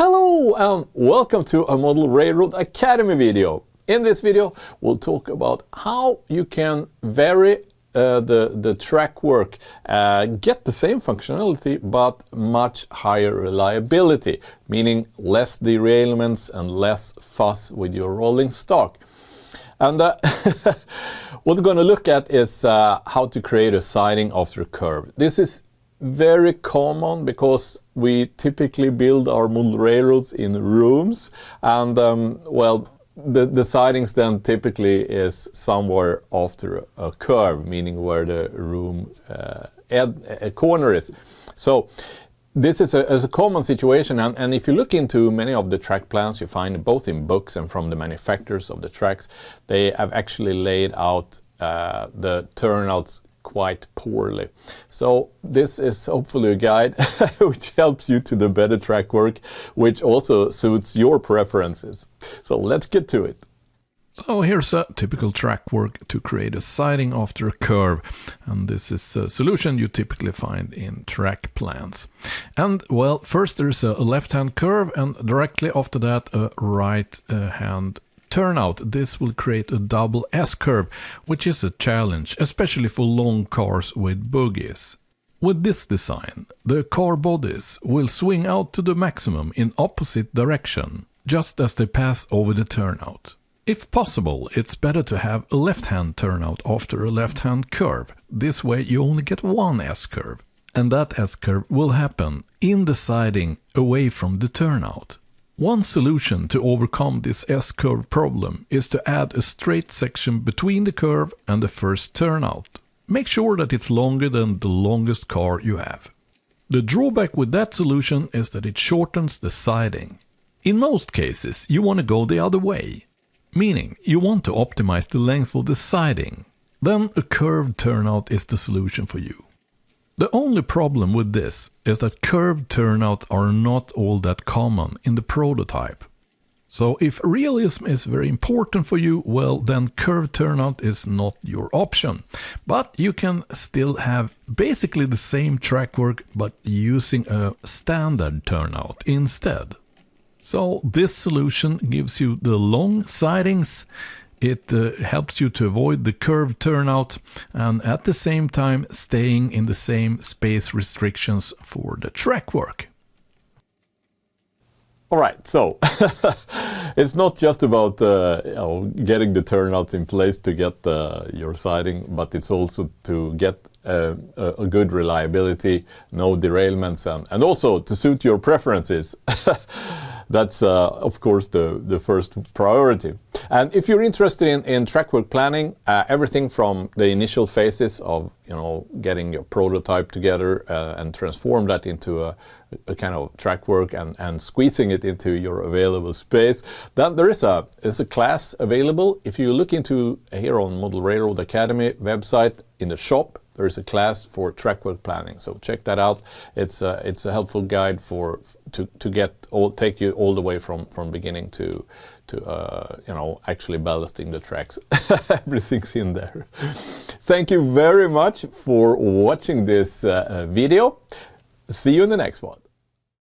Hello and welcome to a Model Railroad Academy video. In this video we'll talk about how you can vary the track work, get the same functionality but much higher reliability, meaning less derailments and less fuss with your rolling stock. And what we're going to look at is how to create a siding after a curve. This is very common because we typically build our model railroads in rooms, and well, the sidings then typically is somewhere after a curve, meaning where the room corner is. So this is a common situation, and if you look into many of the track plans, you find both in books and from the manufacturers of the tracks, they have actually laid out the turnouts quite poorly. So this is hopefully a guide which helps you to do better track work, which also suits your preferences. So let's get to it. So here's a typical track work to create a siding after a curve, and this is a solution you typically find in track plans. And well, first there's a left-hand curve, and directly after that a right-hand turnout. This will create a double S-curve, which is a challenge, especially for long cars with bogies. With this design, the car bodies will swing out to the maximum in opposite direction, just as they pass over the turnout. If possible, it's better to have a left-hand turnout after a left-hand curve. This way you only get one S-curve, and that S-curve will happen in the siding away from the turnout. One solution to overcome this S-curve problem is to add a straight section between the curve and the first turnout. Make sure that it's longer than the longest car you have. The drawback with that solution is that it shortens the siding. In most cases you want to go the other way, meaning you want to optimize the length of the siding. Then a curved turnout is the solution for you. The only problem with this is that curved turnouts are not all that common in the prototype. So if realism is very important for you, well, then curved turnout is not your option. But you can still have basically the same track work but using a standard turnout instead. So this solution gives you the long sidings. It helps you to avoid the curved turnout and at the same time staying in the same space restrictions for the track work. Alright, so it's not just about getting the turnouts in place to get your siding, but it's also to get a good reliability, no derailments, and also to suit your preferences. That's of course the first priority. And if you're interested in track work planning, everything from the initial phases of getting your prototype together and transform that into a kind of track work and squeezing it into your available space, then there is a class available. If you look into here on Model Railroad Academy website in the shop, there is a class for track work planning, so check that out. It's a helpful guide to take you all the way from beginning to actually ballasting the tracks. Everything's in there. Thank you very much for watching this video. See you in the next one.